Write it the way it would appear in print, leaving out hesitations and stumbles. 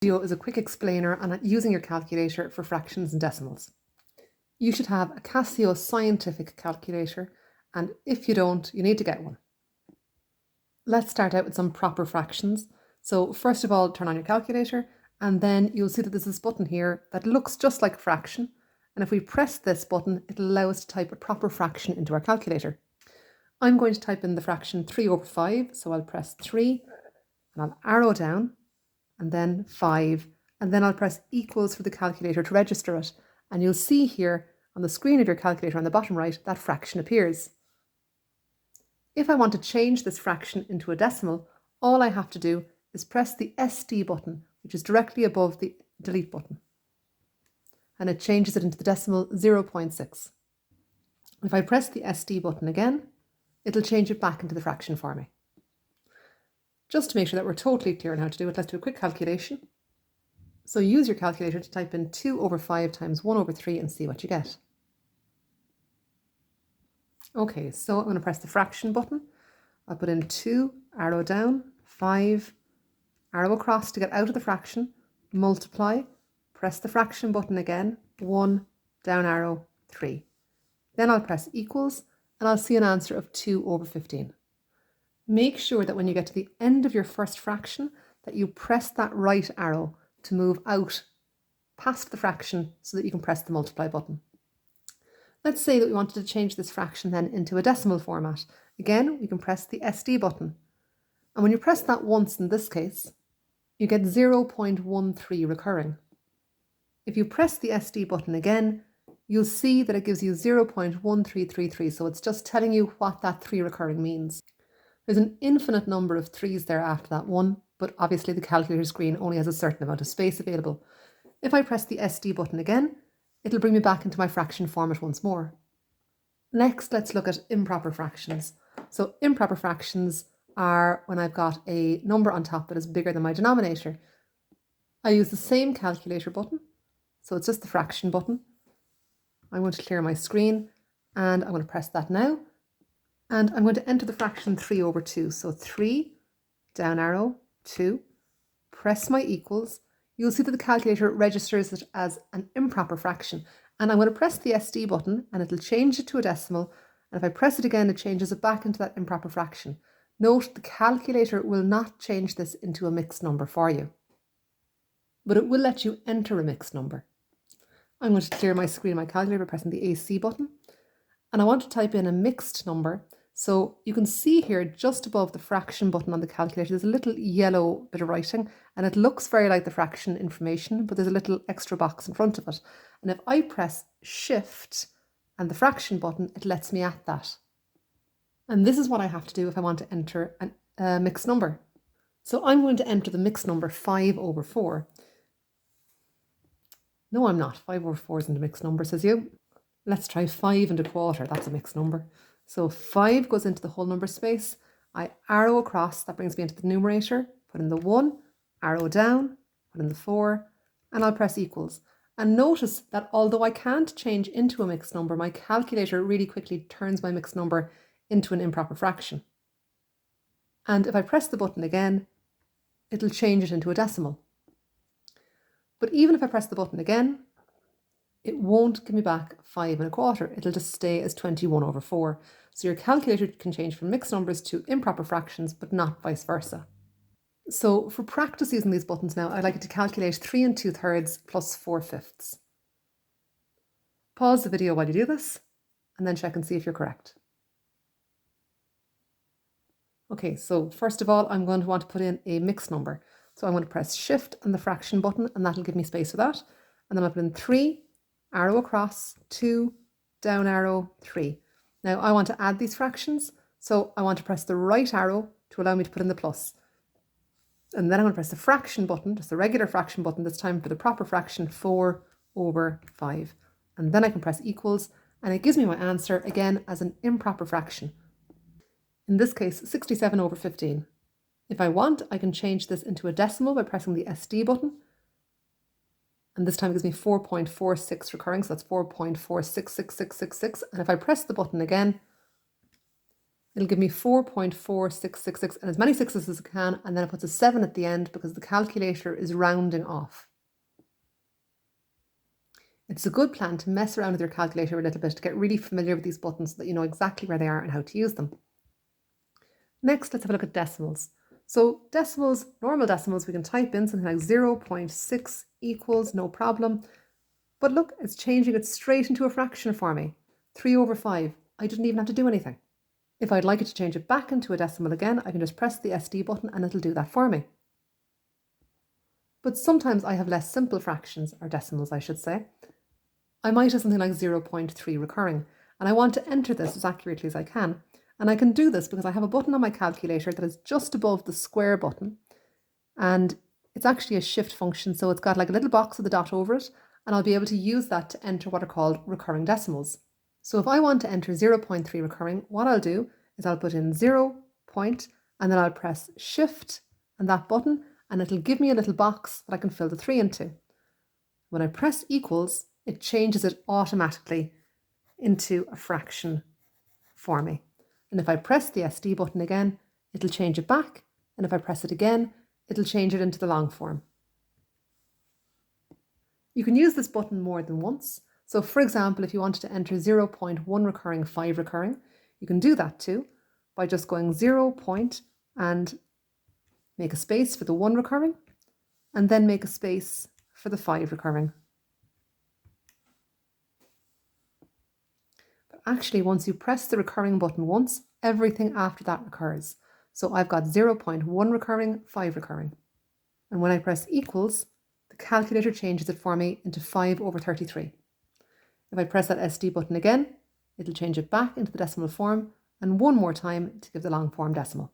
Video is a quick explainer on using your calculator for fractions and decimals. You should have a Casio scientific calculator, and if you don't, you need to get one. Let's start out with some proper fractions. So first of all, turn on your calculator, and then you'll see that there's this button here that looks just like a fraction. And if we press this button, it'll allow us to type a proper fraction into our calculator. I'm going to type in the fraction 3/5, so I'll press 3, and I'll arrow down, and then 5, and then I'll press equals for the calculator to register it. And you'll see here on the screen of your calculator on the bottom right, that fraction appears. If I want to change this fraction into a decimal, all I have to do is press the SD button, which is directly above the delete button. And it changes it into the decimal 0.6. If I press the SD button again, it'll change it back into the fraction for me. Just to make sure that we're totally clear on how to do it, let's do a quick calculation. So use your calculator to type in 2/5 times 1/3 and see what you get. Okay, so I'm going to press the fraction button. I'll put in 2, arrow down, 5, arrow across to get out of the fraction, multiply, press the fraction button again, 1, down arrow, 3. Then I'll press equals, and I'll see an answer of 2/15. Make sure that when you get to the end of your first fraction, that you press that right arrow to move out past the fraction so that you can press the multiply button. Let's say that we wanted to change this fraction then into a decimal format. Again, we can press the SD button. And when you press that once in this case, you get 0.13 recurring. If you press the SD button again, you'll see that it gives you 0.1333, so it's just telling you what that 3 recurring means. There's an infinite number of 3's there after that 1, but obviously the calculator screen only has a certain amount of space available. If I press the SD button again, it'll bring me back into my fraction format once more. Next, let's look at improper fractions. So improper fractions are when I've got a number on top that is bigger than my denominator. I use the same calculator button, so it's just the fraction button. I'm going to clear my screen, and I'm going to press that now. And I'm going to enter the fraction 3/2. So 3, down arrow, 2, press my equals. You'll see that the calculator registers it as an improper fraction. And I'm going to press the SD button and it'll change it to a decimal. And if I press it again, it changes it back into that improper fraction. Note the calculator will not change this into a mixed number for you, but it will let you enter a mixed number. I'm going to clear my screen, my calculator, by pressing the AC button. And I want to type in a mixed number. So you can see here just above the fraction button on the calculator, there's a little yellow bit of writing, and it looks very like the fraction information, but there's a little extra box in front of it. And if I press Shift and the fraction button, it lets me at that. And this is what I have to do if I want to enter a mixed number. So I'm going to enter the mixed number 5/4. No, I'm not. 5/4 isn't a mixed number, says you. Let's try 5 1/4. That's a mixed number. So 5 goes into the whole number space. I arrow across, that brings me into the numerator, put in the 1, arrow down, put in the 4, and I'll press equals. And notice that although I can't change into a mixed number, my calculator really quickly turns my mixed number into an improper fraction. And if I press the button again, it'll change it into a decimal. But even if I press the button again, it won't give me back 5 1/4. It'll just stay as 21/4. So your calculator can change from mixed numbers to improper fractions, but not vice versa. So for practice using these buttons now, I'd like you to calculate 3 2/3 plus 4/5. Pause the video while you do this, and then check and see if you're correct. Okay, so first of all, I'm going to want to put in a mixed number. So I'm going to press Shift and the fraction button, and that'll give me space for that. And then I'll put in 3, arrow across, 2, down arrow, 3. Now I want to add these fractions, so I want to press the right arrow to allow me to put in the plus. And then I'm going to press the fraction button, just the regular fraction button, this time for the proper fraction, 4/5. And then I can press equals, and it gives me my answer again as an improper fraction. In this case, 67/15. If I want, I can change this into a decimal by pressing the SD button. And this time it gives me 4.46 recurring, so that's 4.466666. And if I press the button again, It'll give me 4.4666 and as many sixes as it can, and then it puts a 7 at the end because the calculator is rounding off. It's a good plan to mess around with your calculator a little bit to get really familiar with these buttons so that you know exactly where they are and how to use them. Next, let's have a look at decimals. So decimals, normal decimals, we can type in something like 0.6 equals, no problem. But look, it's changing it straight into a fraction for me. 3/5. I didn't even have to do anything. If I'd like it to change it back into a decimal again, I can just press the SD button and it'll do that for me. But sometimes I have less simple fractions, or decimals I should say. I might have something like 0.3 recurring, and I want to enter this as accurately as I can. And I can do this because I have a button on my calculator that is just above the square button. And it's actually a shift function, so it's got like a little box with a dot over it, and I'll be able to use that to enter what are called recurring decimals. So if I want to enter 0.3 recurring, what I'll do is I'll put in 0 point, and then I'll press shift and that button, and it'll give me a little box that I can fill the 3 into. When I press equals, it changes it automatically into a fraction for me. And if I press the SD button again, it'll change it back. And if I press it again, it'll change it into the long form. You can use this button more than once. So for example, if you wanted to enter 0.1 recurring, 5 recurring, you can do that too by just going 0 point and make a space for the 1 recurring, and then make a space for the 5 recurring. Actually, once you press the recurring button once, everything after that recurs. So I've got 0.1 recurring, 5 recurring. And when I press equals, the calculator changes it for me into 5/33. If I press that SD button again, it'll change it back into the decimal form, and one more time to give the long form decimal.